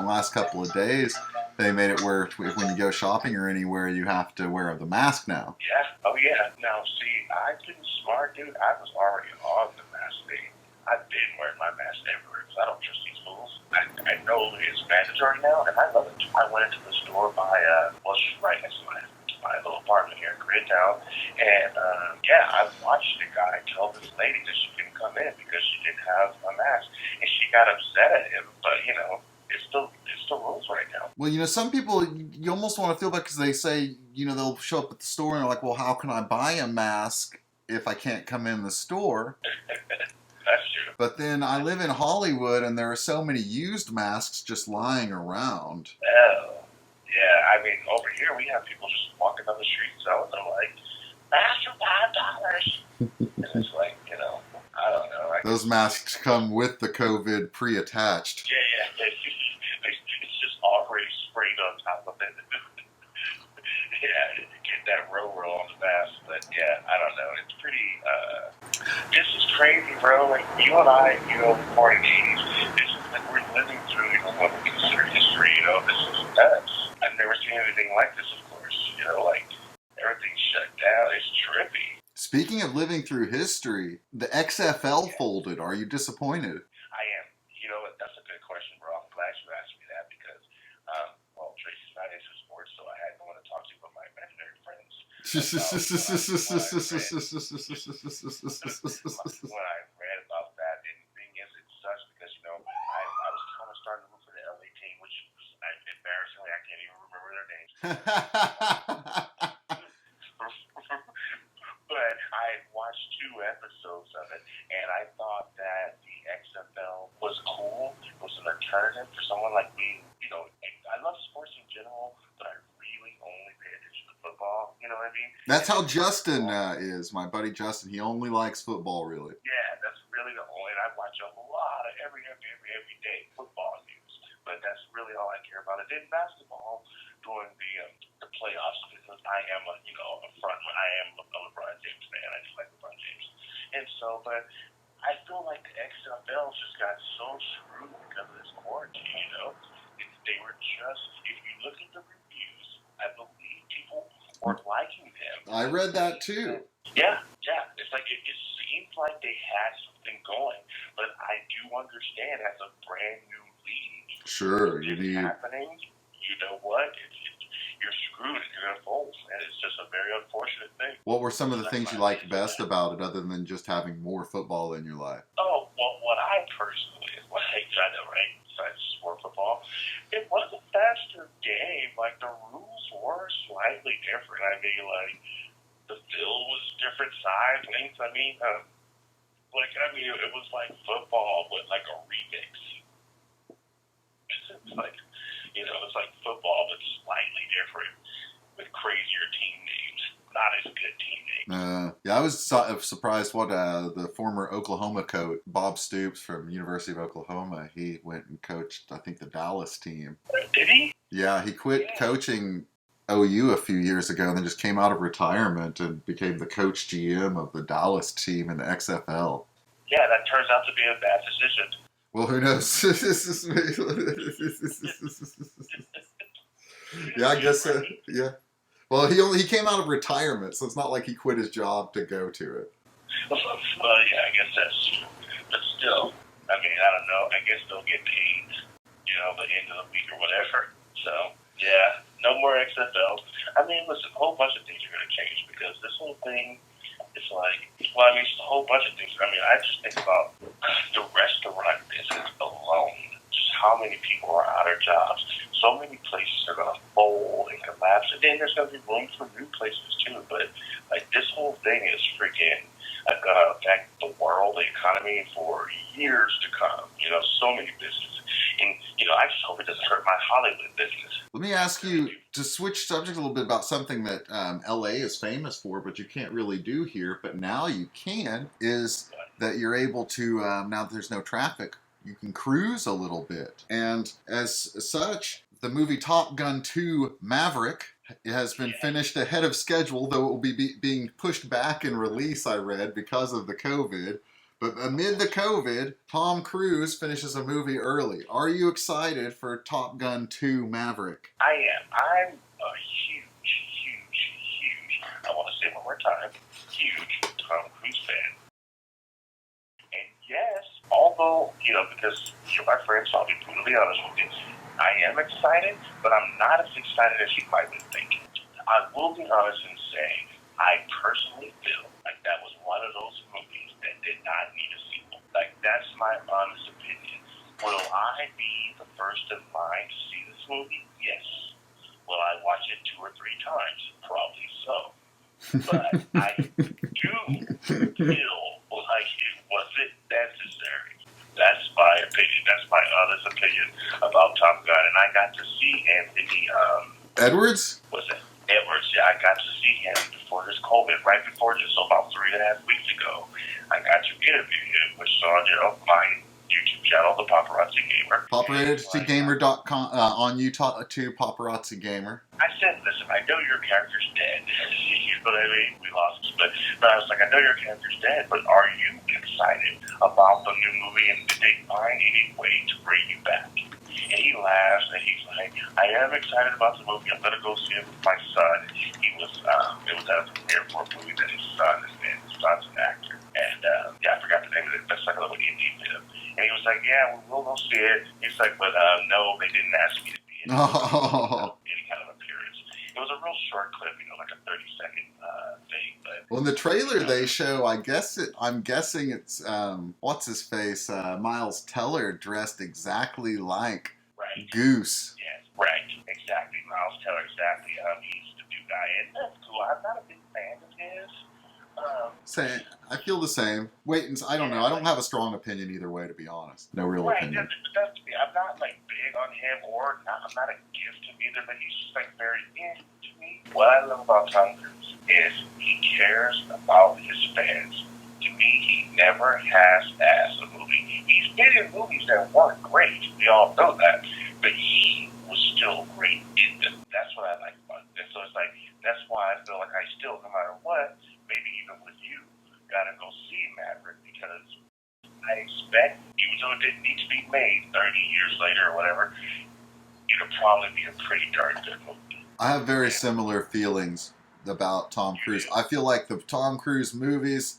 last couple of days, they made it where when you go shopping or anywhere, you have to wear the mask now. Yeah. Oh, yeah. Now, see, I've been smart, dude. I was already on the mask thing. I've been wearing my mask everywhere because I don't trust these fools. I know it's mandatory now, and I love it. I went into the store by, just right next to my little apartment here in Koreatown, and, I watched the guy tell this lady that she couldn't come in because she didn't have a mask, and she got upset at him, but, it's still rules right now. Well, some people, you almost want to feel bad because they say, they'll show up at the store and they're like, well, how can I buy a mask if I can't come in the store? That's true. But then I live in Hollywood and there are so many used masks just lying around. Oh, yeah. I mean, over here we have people just walking down the street selling them like, masks for $5. And it's like, I don't know. Those masks come with the COVID pre-attached. Yeah. It's just already sprayed on top of it. Yeah, get that roll on the mask. But yeah, I don't know. It's pretty, this is crazy, bro. Like, you and I, born in the 80s, this is like we're living through, what we consider history, this is nuts. I've never seen anything like this, of course. Like, everything's shut down. It's trippy. Speaking of living through history, the XFL folded. Are you disappointed? I am. That's a good question, bro. I'm glad you asked me that because, Tracy's not into sports, so I had no one to talk to but my imaginary friends. When I read about that, and the thing is, it sucks because, I was kind of starting to root for the LA team, which embarrassingly, I can't even remember their names. But I watched 2 episodes of it, and I thought that the XFL was cool. It was an alternative for someone like me. I love sports in general, but I really only pay attention to football. You know what I mean? That's how Justin is. My buddy Justin, he only likes football, really. Yeah, that's really the only. And I watch a lot of every day football news, but that's really all I care about. And then basketball during the playoffs because I am a frontman. I am a LeBron James fan. I just like LeBron James, and so but I feel like the XFL just got so screwed because of this quarantine. They were just, if you look at the reviews, I believe people weren't liking them. I read that too. Yeah. It's like it seems like they had something going, but I do understand as a brand new league. Sure, you need happening. You know what? You're screwed and you're gonna fold, and it's just a very unfortunate thing. What were some of the things you liked best about it, other than just having more football in your life? Oh, well, what I personally like, I know, right? Besides sport football, it was a faster game. Like, the rules were slightly different. I mean, like, the field was different size, length. I mean, it was like football, but like a remix. It's like, it's like football, but slightly different with crazier team names. Not as good team names. I was surprised what the former Oklahoma coach, Bob Stoops from University of Oklahoma, he went and coached, I think, the Dallas team. Did he? Yeah, he quit coaching OU a few years ago and then just came out of retirement and became the coach GM of the Dallas team in the XFL. Yeah, that turns out to be a bad decision. Well, who knows? Yeah, I guess so. Yeah. Well, he came out of retirement, so it's not like he quit his job to go to it. Well, yeah, I guess that's true. But still, I mean, I don't know. I guess they'll get paid, the end of the week or whatever. So, yeah, no more XFL. I mean, listen, a whole bunch of things are going to change because this whole thing is like, it's a whole bunch of things. I mean, I just think about the restaurant business alone, just how many people are out of jobs. So many places are going to fold and collapse, and then there's going to be room for new places too. But like, this whole thing is freaking going to affect the world, the economy for years to come. So many businesses, and I just hope it doesn't hurt my Hollywood business. Let me ask you to switch subject a little bit about something that LA is famous for, but you can't really do here. But now you can. Is that you're able to now that there's no traffic, you can cruise a little bit, and as such, the movie Top Gun 2 Maverick has been finished ahead of schedule, though it will be being pushed back in release, I read, because of the COVID. But amid the COVID, Tom Cruise finishes a movie early. Are you excited for Top Gun 2 Maverick? I am. I'm a huge, I want to say it one more time, huge Tom Cruise fan. And yes, although, because you're my friend, so I'll be brutally honest with you, I am excited, but I'm not as excited as you might be thinking. I will be honest and say, I personally feel like that was one of those movies that did not need a sequel. Like, that's my honest opinion. Will I be the first in line to see this movie? Yes. Will I watch it 2 or 3 times? Probably so. But I do feel like it wasn't necessary. That's my opinion. That's my honest opinion about Top Gun. And I got to see Anthony, Edwards? was it Edwards? Yeah, I got to see him before his COVID, right before this, so about 3.5 weeks ago. I got to interview him, which is on my YouTube channel, The Paparazzi Gamer. PaparazziGamer.com on Utah to Paparazzi Gamer. I said, listen, I know your character's dead. You know what I mean? We lost him. But I was like, I know your character's dead, but are you excited about the new movie? And did they find any way to bring you back? And he laughs and he's like, I am excited about the movie. I'm going to go see it with my son. It was at a premiere for a movie that his son is in. His son's an actor. And I forgot the name of it. That's like a little indie film. And he was like, yeah, we'll go see it. He's like, but no, they didn't ask me to be in any kind of appearance. It was a real short clip, like a 30-second thing. But well, in the trailer they show, I'm guessing it's what's his face, Miles Teller dressed exactly like Goose. Yes, right, exactly. Miles Teller, exactly. He's the new guy, and that's cool. I'm not a big fan of his. Same. I feel the same. I don't know. I don't have a strong opinion either way, to be honest. No real opinion. That's me. I'm not big on him, I'm not a gift to him either, but he's just very to me. What I love about Tom Cruise is he cares about his fans. To me, he never has-assed a movie. He's been in movies that weren't great. We all know that, but he was still great in them. That's what I like about it. And so it's like that's why I feel like I still, no matter what, maybe even with you, gotta go see Maverick, because I expect, even though it didn't need to be made 30 years later or whatever, it'll probably be a pretty darn good movie. I have very similar feelings about Tom Cruise. I feel like the Tom Cruise movies,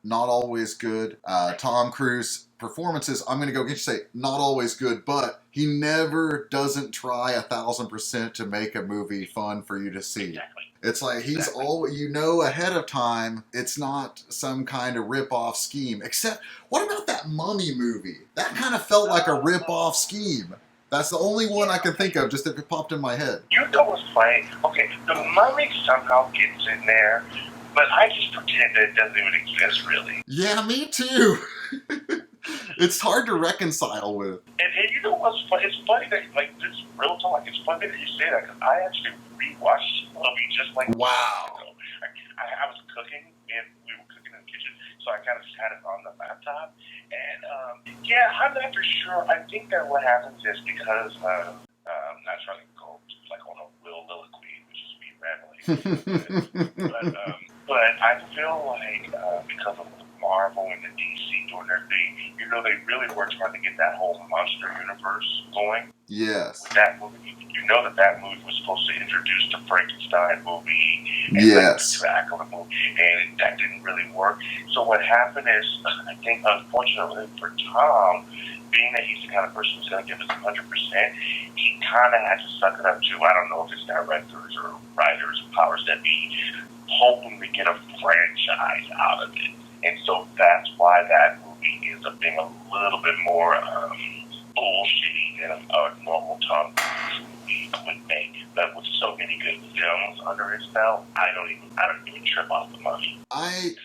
not always good. Tom Cruise performances, I'm going to say not always good, but he never doesn't try 1,000% to make a movie fun for you to see. Exactly. It's like he's ahead of time, it's not some kind of rip-off scheme. Except, what about that Mummy movie? That kind of felt like a rip-off scheme. That's the only one I can think of, just if it popped in my head. You know what's funny? Okay, the Mummy somehow gets in there, but I just pretend that it doesn't even exist, really. Yeah, me too. It's hard to reconcile with. And you know what's funny? It's funny that, this real talk, it's funny that you say that, because I actually rewatched the movie just wow. I was cooking, and we were cooking in the kitchen, so I kind of just had it on the laptop. And, I'm not for sure. I think that what happens is because, I'm not trying to go, on a will liloquy, which is me rambling. But I feel like, because of Marvel and the DC doing their thing, they really were trying to get that whole monster universe going. Yes. With that movie, that movie was supposed to introduce the Frankenstein movie and yes. the Dracula movie, and that didn't really work. So what happened is, I think, unfortunately for Tom, being that he's the kind of person who's going to give us 100%, he kind of had to suck it up to, I don't know if it's directors or writers or powers that be, hoping to get a franchise out of it. And so that's why that movie ends up being a little bit more bullshitty than a normal Tom Cruise movie would make. But with so many good films under his belt, I don't even trip off the money. I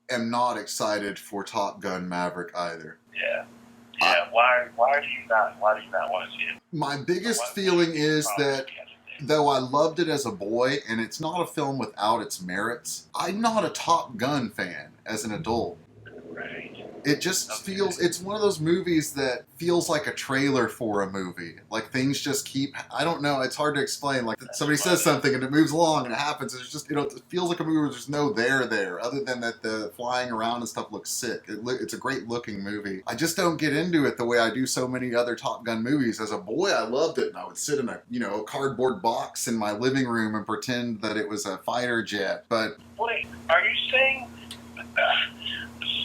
am not excited for Top Gun Maverick either. Yeah. Why do you not want to see it? My biggest feeling is that though I loved it as a boy, and it's not a film without its merits, I'm not a Top Gun fan as an adult. Right. It just feels, it's one of those movies that feels like a trailer for a movie. Like things just keep, I don't know, it's hard to explain. Like somebody says something and it moves along and it happens. It's just, it feels like a movie where there's no there, other than that the flying around and stuff looks sick. It's a great looking movie. I just don't get into it the way I do so many other Top Gun movies. As a boy, I loved it, and I would sit in a, a cardboard box in my living room and pretend that it was a fighter jet. But wait, are you saying?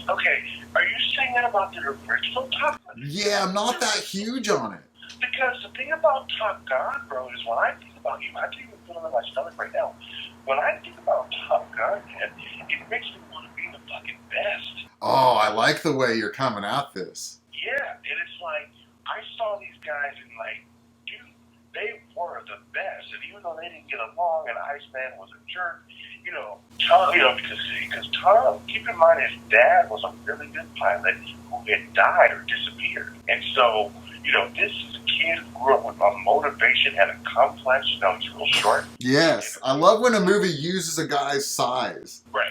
Okay, are you saying that about the original Top Gun? yeah, I'm not that huge on it. Because the thing about Top Gun, bro, is when I think about you, I can't even feel it in my stomach right now. When I think about Top Gun, man, it makes me want to be the fucking best. Oh, I like the way you're coming at this. Yeah, and it's like, I saw these guys and like, dude, they were the best. And even though they didn't get along and Iceman was a jerk, Tom, because Tom, keep in mind his dad was a really good pilot who had died or disappeared. And so, this is a kid who grew up with a motivation and a complex, he's real short. Yes, I love when a movie uses a guy's size. Right.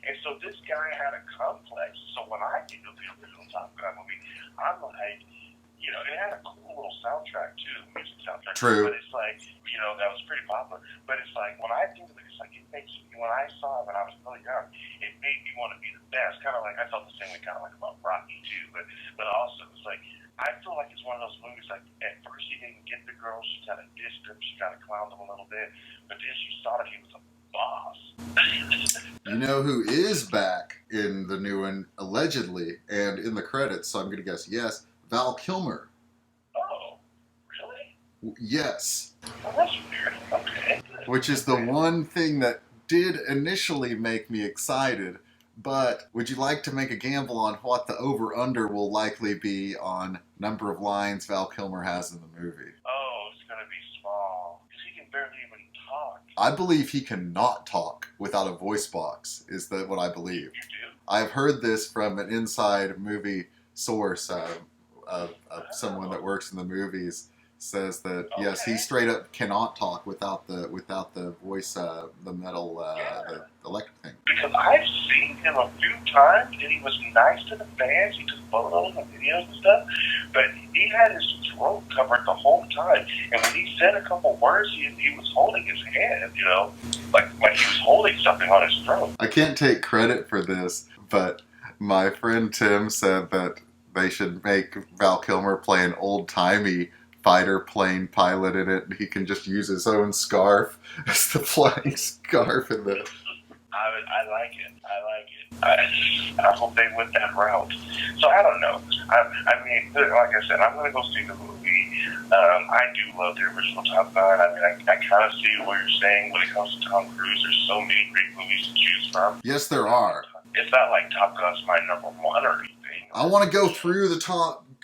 And so this guy had a complex. So when I think of the original Top Gun movie, I'm like, it had a cool little soundtrack too, music soundtrack. True. But it's like, that was pretty popular. But it's like, when I think of it, it's like, it makes me, when I saw it when I was really young, it made me want to be the best. Kind of like, I felt the same way kind of like about Rocky too. But also, it's like, I feel like it's one of those movies, like, at first he didn't get the girl, she kind of dissed him, she kind of clowned him a little bit, but then she saw that he was a boss. You know who is back in the new one, allegedly, and in the credits, so I'm going to guess yes, Val Kilmer. Oh, really? Yes. Well, that's weird. Okay. Which is the one thing that did initially make me excited. But would you like to make a gamble on what the over-under will likely be on number of lines Val Kilmer has in the movie? Oh, it's going to be small. Because he can barely even talk. I believe he cannot talk without a voice box, is that what I believe. You do? I've heard this from an inside movie source of someone that works in the movies. Says that yes, he straight up cannot talk without the voice, the metal, the electric thing. Because I've seen him a few times, and he was nice to the fans. He took photos and videos and stuff, but he had his throat covered the whole time. And when he said a couple words, he was holding his hand, like he was holding something on his throat. I can't take credit for this, but my friend Tim said that they should make Val Kilmer play an old-timey fighter plane pilot in it, and he can just use his own scarf as the flying scarf in the... I like it. I hope they went that route. So I don't know. I mean, like I said, I'm going to go see the movie. I do love the original Top Gun. I mean, I kind of see what you're saying when it comes to Tom Cruise. There's so many great movies to choose from. Yes, there are. It's not like Top Gun's my number one or anything. I want to go through the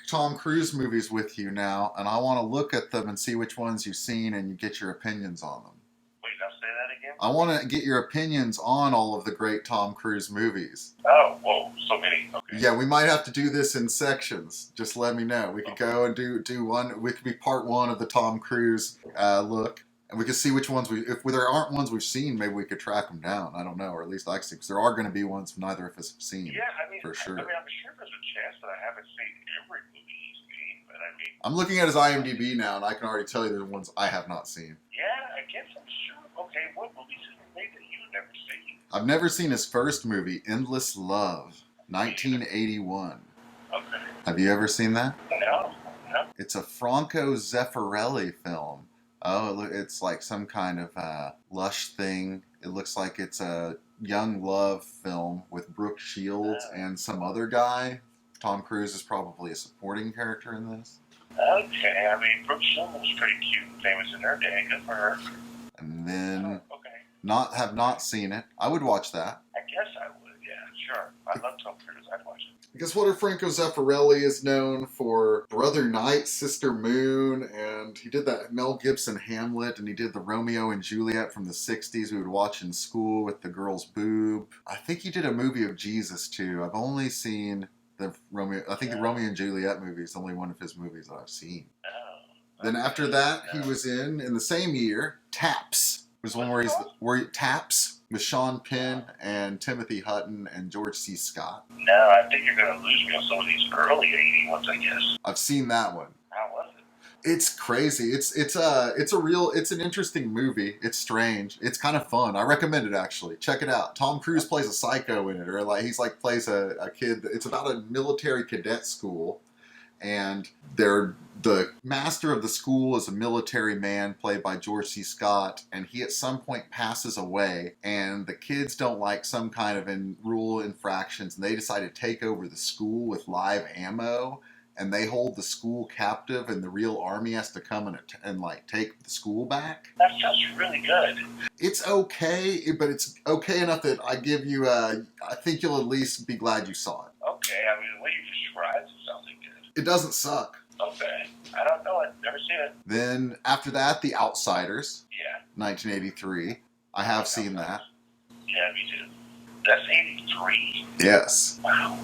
Tom Cruise movies with you now, and I want to look at them and see which ones you've seen and you get your opinions on them. Wait, now say that again? I want to get your opinions on all of the great Tom Cruise movies. Oh, whoa, so many. Okay. Yeah, we might have to do this in sections. Just let me know. We could go and do one. We could be part one of the Tom Cruise look. And we could see which ones if there aren't ones we've seen, maybe we could track them down. I don't know, or at least I can see, because there are going to be ones neither of us have seen. Yeah, I mean, for sure. I'm sure there's a chance that I haven't seen every movie he's made, but I mean... I'm looking at his IMDb now, and I can already tell you there's ones I have not seen. Yeah, I guess I'm sure. Okay, what movies have he made that you've never seen? I've never seen his first movie, Endless Love, 1981. Okay. Have you ever seen that? No. It's a Franco Zeffirelli film. Oh, it's like some kind of lush thing. It looks like it's a young love film with Brooke Shields and some other guy. Tom Cruise is probably a supporting character in this. Okay, I mean, Brooke Shields was pretty cute and famous in her day. Good for her. And then, okay. have not seen it. I would watch that. I guess I would, yeah, sure. I love Tom Cruise. I'd watch it. Because what if Franco Zeffirelli is known for Brother Knight, Sister Moon, and he did that Mel Gibson Hamlet, and he did the Romeo and Juliet from the 60s we would watch in school with the girl's boob. I think he did a movie of Jesus, too. I've only seen the Romeo and Juliet movie is the only one of his movies that I've seen. Oh. Then after that, he was in the same year, Taps, There's one where he taps with Sean Penn and Timothy Hutton and George C. Scott. No, I think you're going to lose me on some of these early 80 ones, I guess. I've seen that one. How was it? It's crazy. It's an interesting movie. It's strange. It's kind of fun. I recommend it actually. Check it out. Tom Cruise plays a psycho in it, or like plays a kid. It's about a military cadet school, and the master of the school is a military man played by George C. Scott, and he at some point passes away, and the kids don't like some kind of rule infractions, and they decide to take over the school with live ammo. And they hold the school captive, and the real army has to come and like take the school back. That sounds really good. It's okay, but it's okay enough that I give you. I think you'll at least be glad you saw it. Okay, I mean the way you described it sounds like good. It doesn't suck. Okay, I don't know it. Never seen it. Then after that, The Outsiders. Yeah. 1983. I have seen that. Yeah, me too. That's 83. Yes. Wow.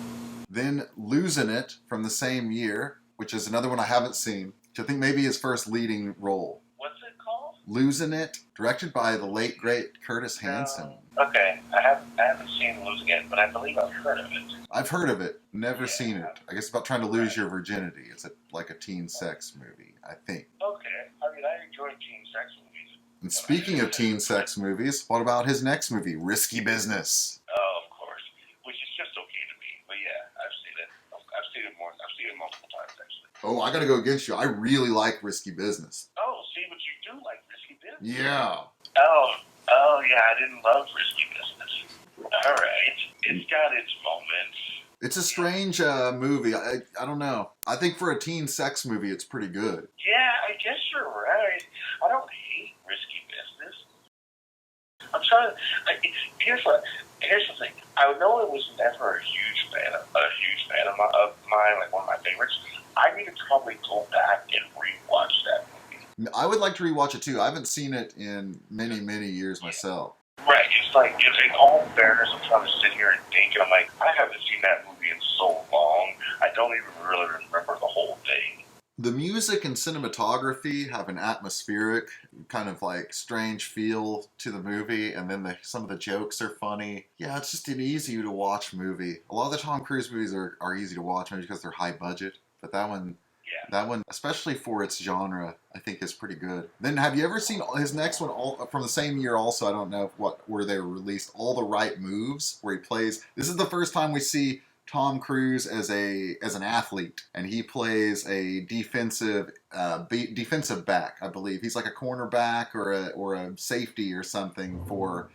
Then Losing It from the same year, which is another one I haven't seen, which I think maybe his first leading role. What's it called? Losing It, directed by the late great Curtis Hanson. Okay, I haven't seen Losing It, but I believe I've heard of it. I've heard of it, never seen it. I guess it's about trying to lose your virginity. It's like a teen sex movie, I think. Okay, I mean I enjoy teen sex movies. And speaking of teen sex movies, what about his next movie, Risky Business? Oh, of course, which is just okay to me. But yeah, I've seen it. I've seen it multiple times actually. Oh, I gotta go against you. I really like Risky Business. Oh, see, but you do like Risky Business. Yeah. Oh yeah, I didn't love Risky Business. All right, it's got its moments. It's a strange movie. I don't know. I think for a teen sex movie, it's pretty good. Yeah, I guess you're right. I don't hate Risky Business. I'm trying. Here's the thing. I know it was never a huge fan of mine, like one of my favorites. I need to probably go back and rewatch that movie. I would like to rewatch it too. I haven't seen it in many, many years myself. Right. It's like, in all fairness, I'm trying to sit here and think, and I'm like, I haven't seen that movie in so long. I don't even really remember the whole thing. The music and cinematography have an atmospheric, kind of like strange feel to the movie, and then some of the jokes are funny. Yeah, it's just an easy to watch movie. A lot of the Tom Cruise movies are easy to watch, maybe because they're high budget, but that one, especially for its genre, I think is pretty good. Then have you ever seen his next one from the same year also? I don't know where they were released. All the Right Moves, where he plays. This is the first time we see Tom Cruise as an athlete, and he plays a defensive back, I believe. He's like a cornerback or a safety or something for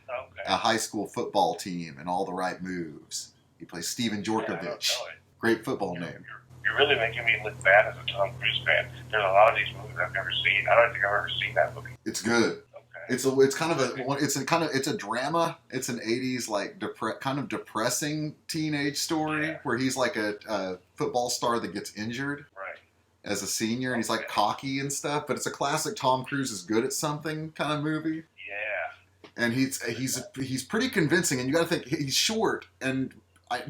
a high school football team. And All the Right Moves. He plays Steven Jorkovich. Great football name. You're really making me look bad as a Tom Cruise fan. There's a lot of these movies I've never seen. I don't think I've ever seen that movie. It's good. It's a drama. It's an 80s like kind of depressing teenage story where he's like a football star that gets injured as a senior, and he's like cocky and stuff. But it's a classic Tom Cruise is good at something kind of movie. Yeah. And he's pretty convincing, and you got to think he's short, and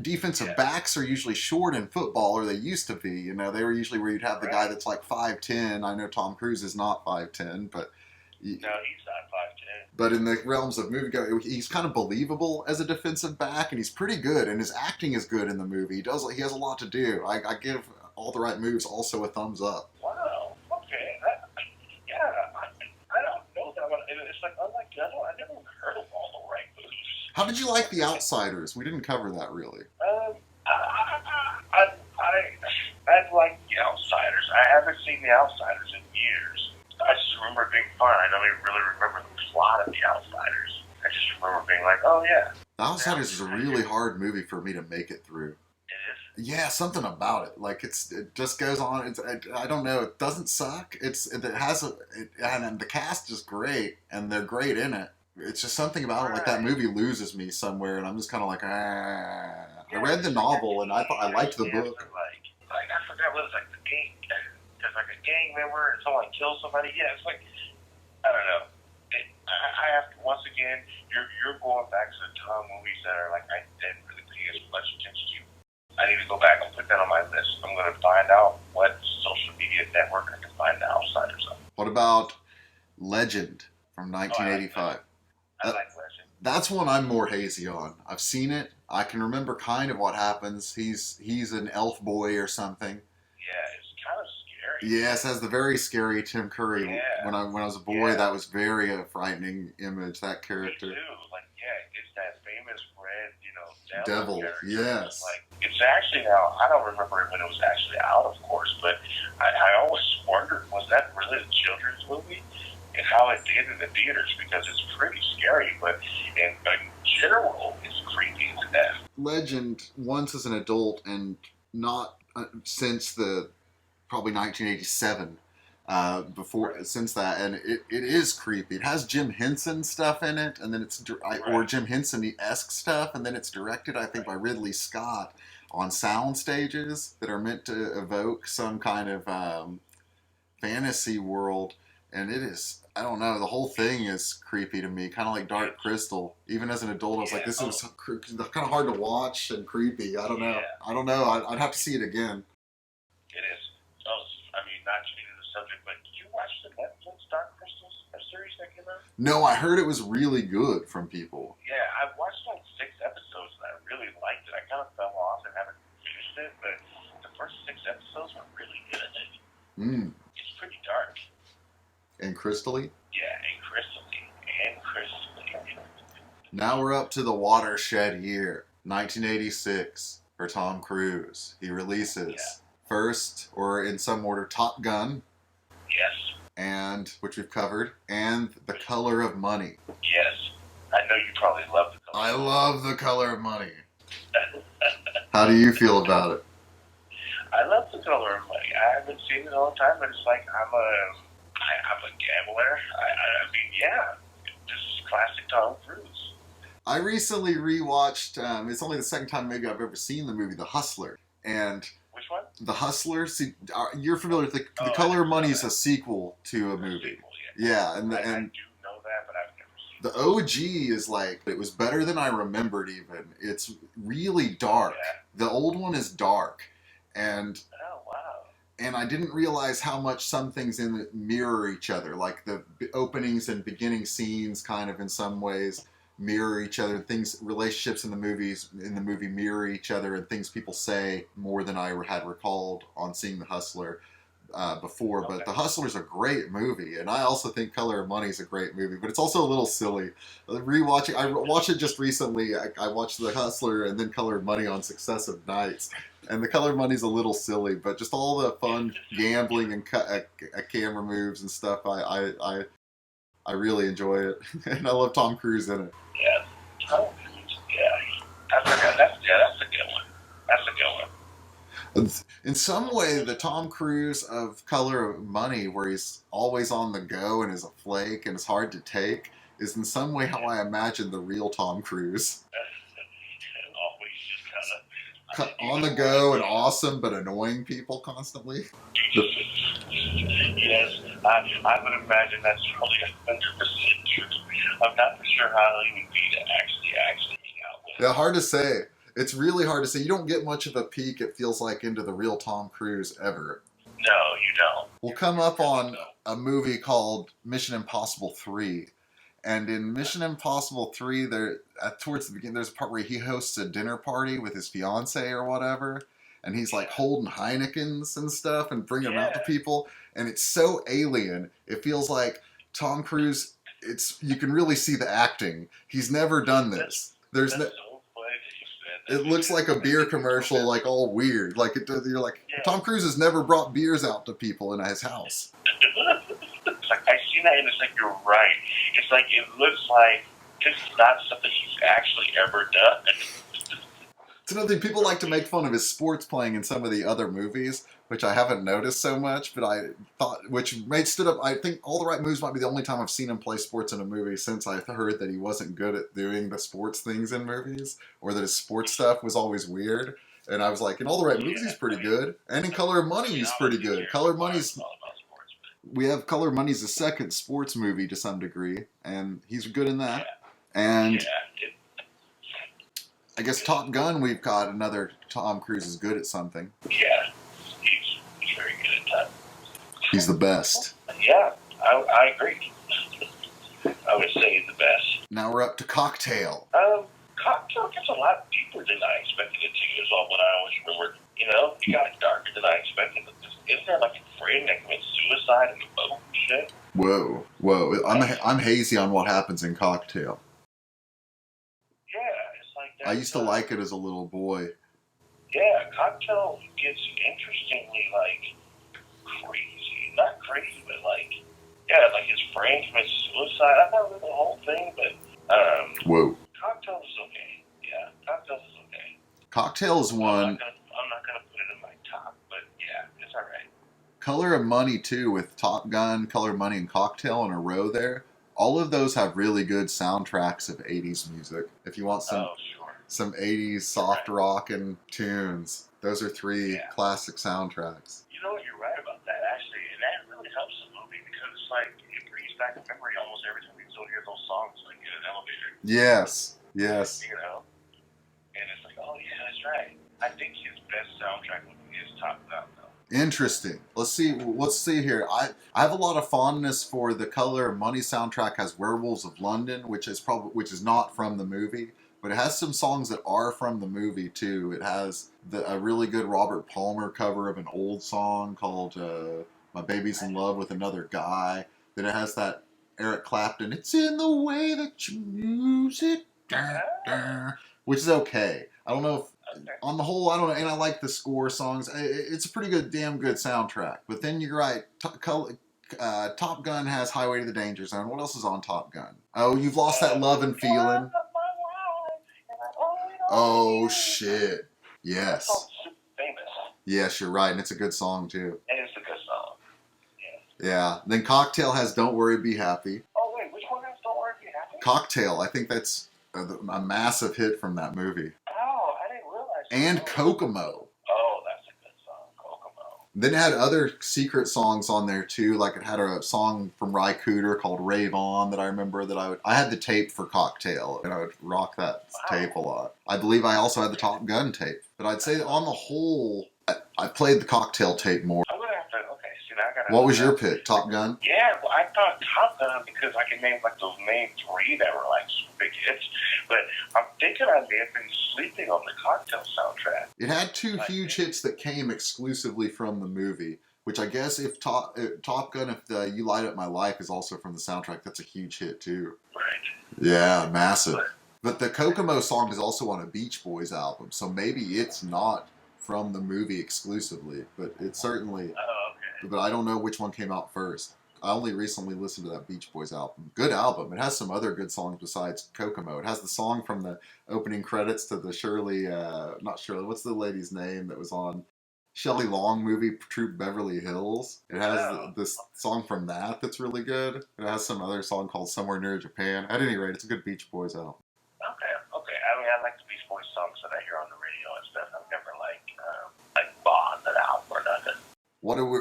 defensive backs are usually short in football, or they used to be. You know, they were usually where you'd have the guy that's like 5'10". I know Tom Cruise is not 5'10", but. No, he's not 5'10". But in the realms of movie, he's kind of believable as a defensive back, and he's pretty good, and his acting is good in the movie. He has a lot to do. I give All the Right Moves also a thumbs up. Wow. Okay. I don't know that one. It's like unlike the other one. I never heard of All the Right Moves. How did you like The Outsiders? We didn't cover that really. I like The Outsiders. I haven't seen The Outsiders in years. I just remember it being fun. I don't even really remember the plot of The Outsiders. I just remember being like, oh yeah. The Outsiders is a really hard movie for me to make it through. It is? Yeah, something about it. Like it just goes on. I don't know. It doesn't suck. And the cast is great, and they're great in it. It's just something about it. Like that movie loses me somewhere, and I'm just kind of like, ah. I read the novel, and I liked the book. Like I forgot what it's like the gang. There's like a gang member, and someone kills somebody. Yeah, it's like I don't know. I have to, once again, you're going back to the Tom movies that are like I didn't really pay as much attention to. I need to go back and put that on my list. I'm going to find out what social media network I can find The Outsiders on. What about Legend from 1985? I like Legend. That's one I'm more hazy on. I've seen it. I can remember kind of what happens. He's an elf boy or something. Yeah, it's kind of scary. Yes, has the very scary Tim Curry. Yeah. When I was a boy, that was very a frightening image. That character. Me too. Like, yeah, it's that famous red, Devil. character. Yes. It's actually now. I don't remember when it was actually out, of course, but I always wondered, was that really a children's movie? And how it did in the theaters, because it's pretty scary, but in general, it's creepy to death. Legend, once as an adult, and not since the probably 1987. Since that, and it is creepy. It has Jim Henson stuff in it, and then or Jim Henson-esque stuff, and then it's directed, I think, by Ridley Scott on sound stages that are meant to evoke some kind of fantasy world, and it is. I don't know. The whole thing is creepy to me, kind of like Dark Crystal. Even as an adult, I was like, "This was kind of hard to watch and creepy." I don't know. I'd have to see it again. It is. So, I mean, not changing the subject, but did you watch the Netflix Dark Crystal series that came out? No, I heard it was really good from people. Yeah, I've watched like 6 episodes and I really liked it. I kind of fell off and haven't finished it, but the first 6 episodes were really good. It's pretty dark. And crystally? Yeah, and crystally. Now we're up to the watershed year, 1986, for Tom Cruise. He releases first, or in some order, Top Gun. Yes. And, which we've covered, and The Color of Money. Yes. I know you probably love The Color of Money. I love The Color of Money. How do you feel about it? I love The Color of Money. I haven't seen it all the time, but it's like I'm a gambler. I mean, yeah, this is classic Tom Cruise. I recently rewatched, it's only the second time maybe I've ever seen the movie The Hustler. And which one? The Hustler. See, you're familiar with The Color of Money is a sequel to a movie. Sequel, yeah. Yeah, and I do know that, but I've never seen it. The OG is like, it was better than I remembered even. It's really dark. Yeah. The old one is dark. And oh, wow. And I didn't realize how much some things in it mirror each other. Like the openings and beginning scenes kind of in some ways mirror each other. Relationships in the movie mirror each other, and things people say more than I had recalled on seeing The Hustler before. Okay. But The Hustler's a great movie, and I also think Color of Money is a great movie, but it's also a little silly. I watched it just recently. I watched The Hustler and then Color of Money on successive nights. And The Color of Money's a little silly, but just all the fun gambling and camera moves and stuff, I really enjoy it, and I love Tom Cruise in it. Yeah, Tom Cruise. Yeah, I forgot. That's a good one. That's a good one. In some way, the Tom Cruise of Color of Money, where he's always on the go and is a flake and is hard to take, is in some way how I imagine the real Tom Cruise. Always just kind of on the go and awesome, but annoying people constantly. Yes, I would imagine that's probably 100% true. I'm not for sure how he would be to actually hang out with. Yeah, hard to say. It's really hard to say. You don't get much of a peek, it feels like, into the real Tom Cruise ever. No, you don't. We'll come up on a movie called Mission Impossible 3. And in Mission Impossible 3, towards the beginning, there's a part where he hosts a dinner party with his fiancée or whatever, and he's like holding Heinekens and stuff and bringing them out to people, and it's so alien. It feels like Tom Cruise. You can really see the acting. He's never done this. It looks like a beer commercial, like all weird. Like you're like, Tom Cruise has never brought beers out to people in his house. It's like, I see that and it's like, you're right. It's like, it looks like this is not something he's actually ever done. It's another thing, people like to make fun of his sports playing in some of the other movies, which I haven't noticed so much, but I thought, I think All the Right Moves might be the only time I've seen him play sports in a movie since I heard that he wasn't good at doing the sports things in movies, or that his sports stuff was always weird. And I was like, in All the Right Moves, he's pretty good. And in Color of Money, he's pretty good. Color of Money's... We have Color of Money's the second sports movie to some degree, and he's good in that. And I guess Top Gun, we've got another Tom Cruise is good at something. Yeah, he's very good at that. He's the best. Yeah, I agree. I would say he's the best. Now we're up to Cocktail. Cocktail gets a lot deeper than I expected it to. Is all what I always remember. You know, it got darker than I expected. Isn't there like a friend that commits suicide in the boat and shit? Whoa! I'm hazy on what happens in Cocktail. Yeah, it's like that. I used to like it as a little boy. Yeah, Cocktail gets interestingly like crazy. Not crazy, but like like his friend commits suicide. I don't know the whole thing, but Whoa. Cocktail is okay. Yeah, Cocktail is okay. Cocktail is one. I'm not gonna put it in my top, but yeah, it's alright. Color of Money too, with Top Gun, Color of Money, and Cocktail in a row there. All of those have really good soundtracks of 80s music. If you want some 80s soft rock and tunes, those are three classic soundtracks. You know what, you're right about that actually, and that really helps the movie because it's like it brings back a memory almost every time we still hear those songs like in an elevator. Yes. You know, and it's like, oh yeah, that's right. I think his best soundtrack is Top Gun though. Interesting. Let's see here. I have a lot of fondness for the Color of Money soundtrack. Has Werewolves of London, which is not from the movie, but it has some songs that are from the movie too. It has a really good Robert Palmer cover of an old song called "My Baby's in Love with Another Guy." Then it has that Eric Clapton, "It's in the way that you use it," which is okay. I don't know if on the whole, I don't know, and I like the score songs. It's a pretty good, damn good soundtrack. But then you're right, Top Gun has Highway to the Danger Zone. What else is on Top Gun? Oh, You've Lost That Love and Feeling. Oh shit! Yes. Yes, you're right, and it's a good song too. And it's a good song. Yeah. Then Cocktail has Don't Worry, Be Happy. Oh wait, which one has Don't Worry, Be Happy? Cocktail. I think that's a massive hit from that movie. Oh, I didn't realize. And Kokomo. Oh, that's a good song, Kokomo. Then it had other secret songs on there too. Like it had a song from Ry Cooder called Rave On that I remember that I had the tape for Cocktail and I would rock that tape a lot. I believe I also had the Top Gun tape. But I'd say on the whole, I played the Cocktail tape more. I'm gonna have to. Okay, see now I gotta. What was your pick? Top Gun? Yeah, well, I thought Top Gun because I can name like those main three that were like big hits. But I'm thinking I may have been sleeping on the Cocktail soundtrack. It had two huge hits that came exclusively from the movie. Which I guess if Top Gun, if You Light Up My Life is also from the soundtrack, that's a huge hit too. Right. Yeah, massive. But the Kokomo song is also on a Beach Boys album, so maybe it's not from the movie exclusively, but it's certainly. Oh, okay. But I don't know which one came out first. I only recently listened to that Beach Boys album. Good album. It has some other good songs besides Kokomo. It has the song from the opening credits to the not Shirley, what's the lady's name that was on Shelley Long movie, Troop Beverly Hills. It has this song from that's really good. It has some other song called Somewhere Near Japan. At any rate, it's a good Beach Boys album. Okay. I mean, I like the Beach Boys songs that I hear on the radio and stuff. I've never like bought that album or nothing.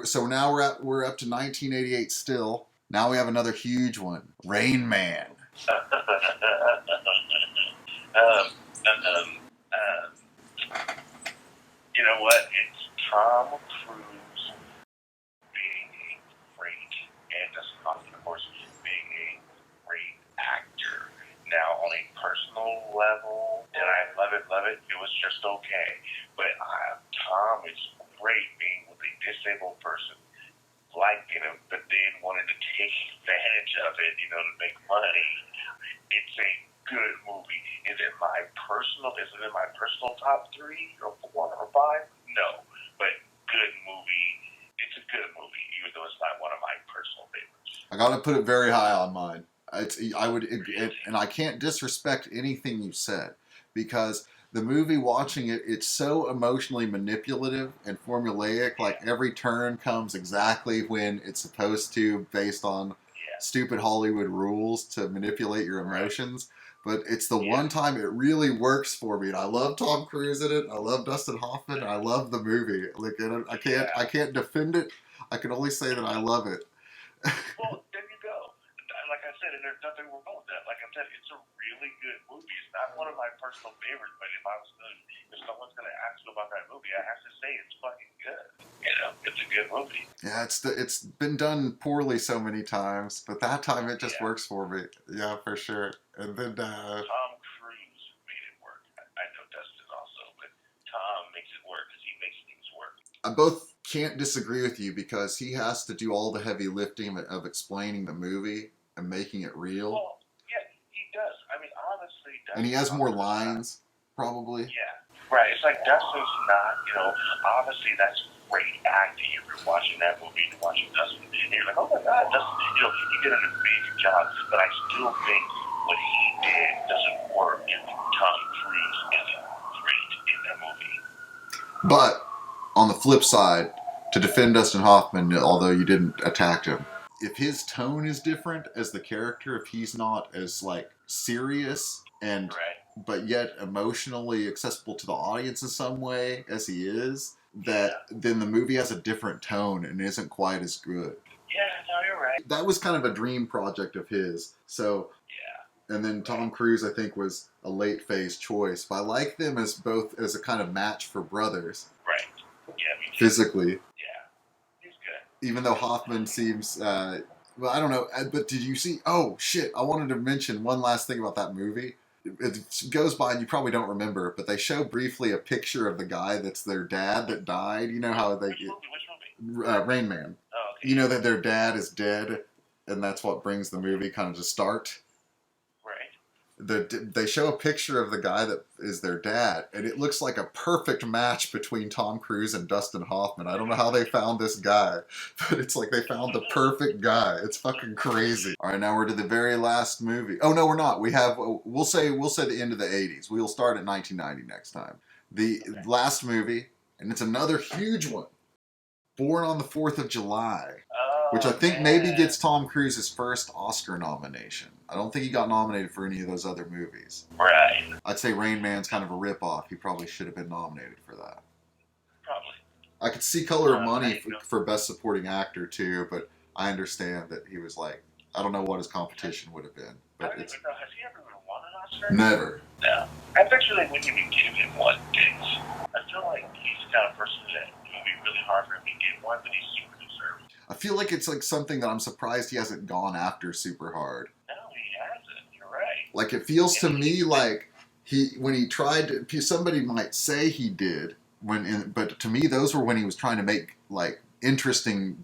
So now we're up to 1988 still. Now we have another huge one, Rain Man. You know what? It's Tom Cruise being a great, and Dustin Hoffman, of course, being a great actor. Now, on a personal level, and I love it, it was just okay. But Tom is great being with a disabled person, liking him, but then wanting to take advantage of it, to make money. It's a good movie. Is it in my personal top 3 or 4 or 5? No. But good movie. It's a good movie, even though it's not one of my personal favorites. I gotta put it very high on mine. And I can't disrespect anything you said, because the movie, watching it, it's so emotionally manipulative and formulaic. Like every turn comes exactly when it's supposed to, based on stupid Hollywood rules to manipulate your emotions. But it's the one time it really works for me. And I love Tom Cruise in it. I love Dustin Hoffman. And I love the movie. Like I can't defend it. I can only say that I love it. Well, there you go. Like I said, and there's nothing wrong with that. Like I said, it's a really good movie. It's not one of my personal favorites, but if someone's gonna ask me about that movie, I have to say it's fucking good. It's a good movie. Yeah, it's been done poorly so many times, but that time it just works for me. Yeah, for sure. And then Tom Cruise made it work. I know Dustin also, but Tom makes it work because he makes things work. I both can't disagree with you because he has to do all the heavy lifting of explaining the movie and making it real. Well, yeah, he does. I mean, honestly, Dustin. And he has more lines, probably. Yeah, right. It's like Dustin's not, obviously that's great acting. If you're watching that movie and watching Dustin, and you're like, oh my God, Dustin, he did an amazing job. But I still think what he did doesn't work if Tom Cruise isn't great in that movie. But on the flip side, to defend Dustin Hoffman, although you didn't attack him, if his tone is different as the character, if he's not as like serious and but yet emotionally accessible to the audience in some way as he is, then the movie has a different tone and isn't quite as good. Yeah, no, you're right. That was kind of a dream project of his. So and then Tom Cruise, I think, was a late phase choice. But I like them as both as a kind of match for brothers. Right. Yeah, me too. Physically. Yeah. He's good. Even though Hoffman seems, well, I don't know. But did you see? Oh shit! I wanted to mention one last thing about that movie. It goes by and you probably don't remember it, but they show briefly a picture of the guy that's their dad that died. You know how they Which movie? Rain Man. Oh, okay. You know that their dad is dead, and that's what brings the movie kind of to start. They show a picture of the guy that is their dad, and it looks like a perfect match between Tom Cruise and Dustin Hoffman. I don't know how they found this guy, but it's like they found the perfect guy. It's fucking crazy. All right, now we're to the very last movie. Oh no, we're not. We have we'll say the end of the '80s. We'll start at 1990 next time. The last movie, and it's another huge one. Born on the 4th of July. Which I think maybe gets Tom Cruise his first Oscar nomination. I don't think he got nominated for any of those other movies. Right. I'd say Rain Man's kind of a ripoff. He probably should have been nominated for that. Probably. I could see Color of Money for Best Supporting Actor too, but I understand that he was like, I don't know what his competition would have been. But I don't even know. Has he ever won an Oscar? Never. No. I bet you they wouldn't even give him one, Diggs. I feel like he's the kind of person that it would be really hard for him to get one, but he's super deserving. I feel like it's like something that I'm surprised he hasn't gone after super hard. No, he hasn't. You're right. Like it feels to me like when he tried to, somebody might say he did but to me those were when he was trying to make like interesting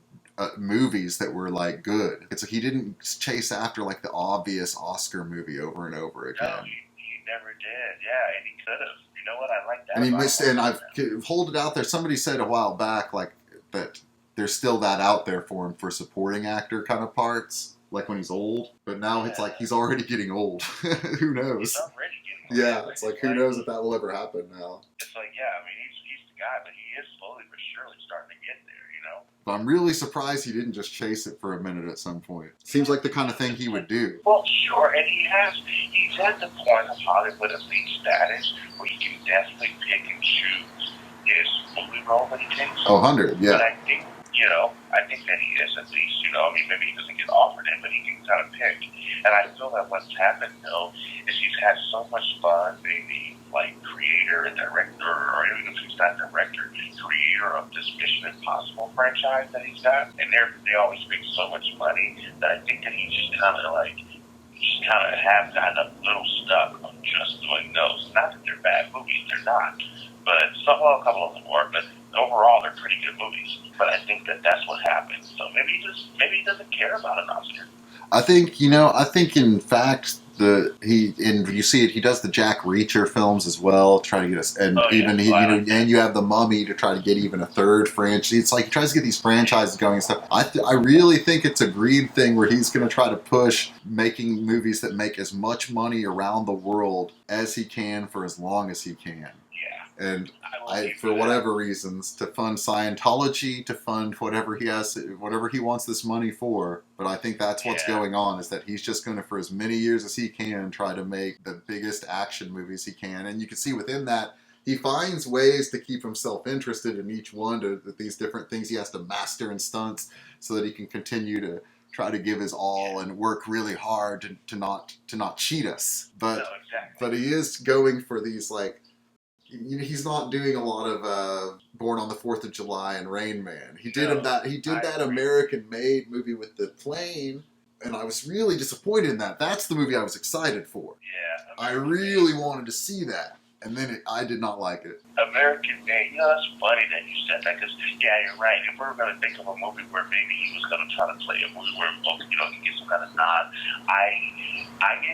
movies that were like good. It's like he didn't chase after like the obvious Oscar movie over and over again. No, he never did. Yeah, and he could have. You know what? I like that. And he missed, and I've hold it out there. Somebody said a while back like that. There's still that out there for him for supporting actor kind of parts, like when he's old. But now it's like he's already getting old. Who knows? He's already getting old. Yeah, it's like who knows if that will ever happen now. It's like, yeah, I mean, he's the guy, but he is slowly but surely starting to get there, you know? But I'm really surprised he didn't just chase it for a minute at some point. Seems like the kind of thing he would do. Well, sure, and he's at the point of Hollywood elite status where he can definitely pick and choose his movie role that he takes. Oh, 100, yeah. But I think that he is at least, I mean, maybe he doesn't get offered it, but he can kind of pick. And I feel that what's happened, though, is he's had so much fun being the, creator and director, or even if he's not director, creator of this Mission Impossible franchise that he's got. And they always make so much money that I think that he's just kind of have gotten a little stuck on just doing those. Not that they're bad movies, they're not. But a couple of them were, but overall they're pretty good movies. But I think that's what happened. So maybe he doesn't care about an Oscar. I think in fact you see it. He does the Jack Reacher films as well, trying to get us, and and you have the Mummy to try to get even a third franchise. It's like he tries to get these franchises going and stuff. I really think it's a greed thing where he's going to try to push making movies that make as much money around the world as he can for as long as he can. And for whatever reasons, to fund Scientology, to fund whatever he wants this money for. But I think that's what's going on, is that he's just going to, for as many years as he can, try to make the biggest action movies he can. And you can see within that, he finds ways to keep himself interested in each one, to these different things he has to master in stunts so that he can continue to try to give his all and work really hard to not cheat us. But he is going for these he's not doing a lot of Born on the 4th of July and Rain Man. He did that American-made movie with the plane, and I was really disappointed in that. That's the movie I was excited for. Yeah. I really wanted to see that, and then I did not like it. American Made. You know, that's funny that you said that because, yeah, you're right. If we were going to think of a movie where maybe he was going to try to play a movie where, you know, he gets some kind of nod, I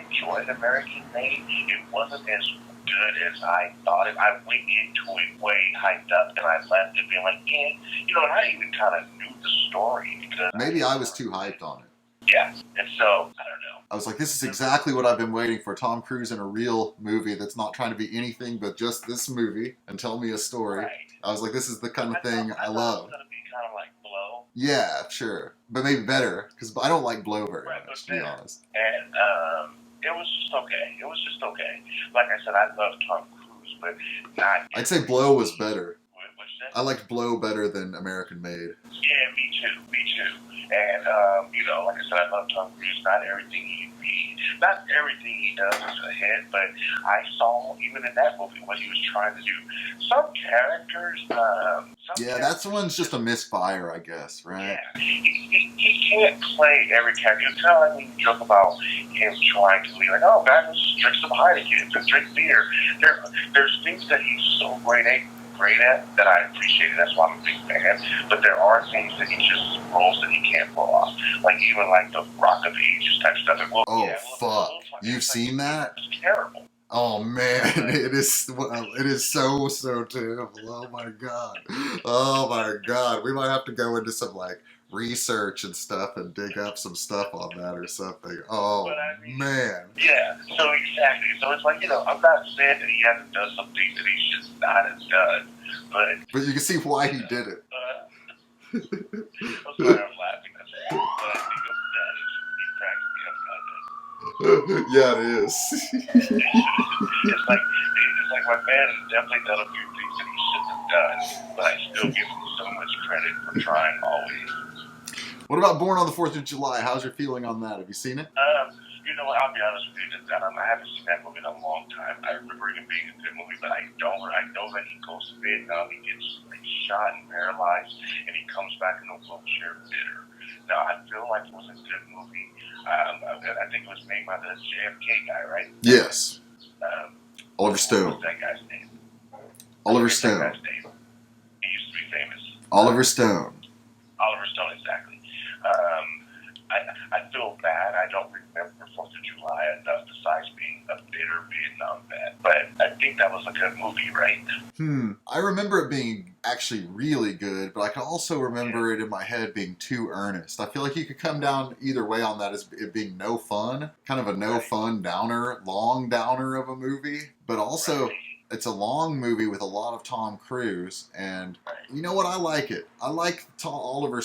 enjoyed American Made. It wasn't as good as I thought it. I went into it way hyped up, and I left it being like, yeah, you know, and I even kind of knew the story because Maybe I was too hyped on it. Yeah, and so I don't know. I was like, this is exactly what I've been waiting for. Tom Cruise in a real movie that's not trying to be anything but just this movie and tell me a story. Right. I was like, this is the kind of thing I love. It's going to be kind of like Blow. Yeah, sure. But maybe better, because I don't like Blow very much, to be honest. And it was just okay. It was just okay. Like I said, I love Tom Cruise, but not... I'd say Blow was better. What's that? I liked Blow better than American Made. Yeah, me too. And, you know, like I said, I love Tom Cruise. Not everything he does is a hit, but I saw, even in that movie, what he was trying to do. Some characters... yeah, that's one's just a misfire, I guess, right? Yeah. He can't play every character. You tell I mean, joke about him trying to be like, oh, guys, let's drink some Heineken, let's drink beer. There's things that he's so great at that I appreciate it. That's why I'm a big fan. But there are things that he just rolls that he can't pull off. Like even like the Rock of Ages type stuff. And, fuck. You've seen that? It's terrible. Oh man, it is so terrible. Oh my god. We might have to go into some like research and stuff and dig up some stuff on that or something. Oh man. Yeah, so exactly. So it's like, you know, I'm not saying that he hasn't done some things that he should not have done, but you can see why he did it. I'm sorry, I'm laughing at that. But I think he cracks me up kind of. Yeah, it is. it's like my man has definitely done a few things that he shouldn't have done, but I still give him so much credit for trying always. What about Born on the 4th of July? How's your feeling on that? Have you seen it? You know what, I'll be honest with you, I haven't seen that movie in a long time. I remember it being a good movie, but I know that he goes to Vietnam, he gets shot and paralyzed, and he comes back in a wheelchair bitter. Now, I feel like it was a good movie. I think it was made by the JFK guy, right? Yes. Oliver Stone. What was that guy's name? Oliver Stone. That guy's name. He used to be famous. Oliver Stone. Oliver Stone, exactly. I feel bad. I don't remember 4th of July enough besides being a bitter Vietnam vet. But I think that was a good movie, right? I remember it being actually really good, but I can also remember it in my head being too earnest. I feel like you could come down either way on that as it being no fun, kind of a no fun downer, long downer of a movie, but also it's a long movie with a lot of Tom Cruise, and you know what? I like it. I like Oliver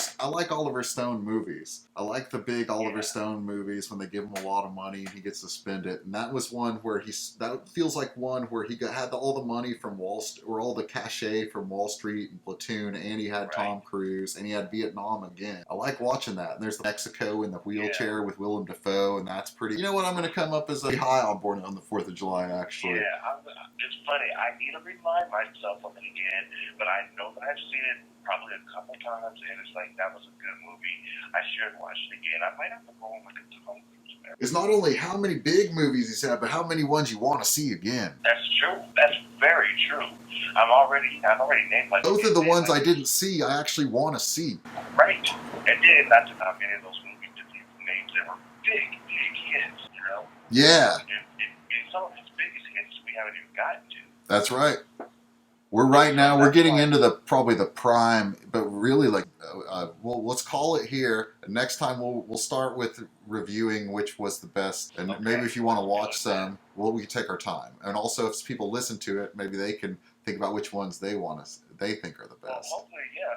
Stone movies. I like the big Oliver Stone movies when they give him a lot of money and he gets to spend it. And that was one where that feels like one where he had all the money from or all the cachet from Wall Street and Platoon, and he had Tom Cruise, and he had Vietnam again. I like watching that. And there's Mexico in the wheelchair with Willem Dafoe, and that's pretty. You know what? I'm going to come up as a high on Born on the 4th of July, actually. Yeah, it's funny. I need to remind myself of it again, but I know that I've seen it probably a couple times, and it's like, that was a good movie. I should watch it again. I might have to go and look at Tom Cruise Maverick. It's not only how many big movies he's had, but how many ones you want to see again. That's true. That's very true. I've already named like both of the ones I didn't see, I actually want to see. Right. And then not to knock any of those movies that you named that were big hits, you know? Yeah. And some of his biggest hits we haven't even gotten to. That's right. We're getting into probably the prime, but really like, let's call it here. Next time we'll start with reviewing which was the best, and maybe if you want to watch some, we can take our time. And also if people listen to it, maybe they can think about which ones they think are the best. Well,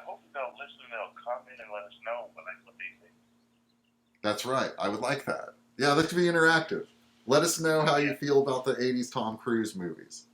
hopefully they'll listen and they'll comment and let us know what they think. That's right. I would like that. Yeah, that could be interactive. Let us know how you feel about the 80s Tom Cruise movies.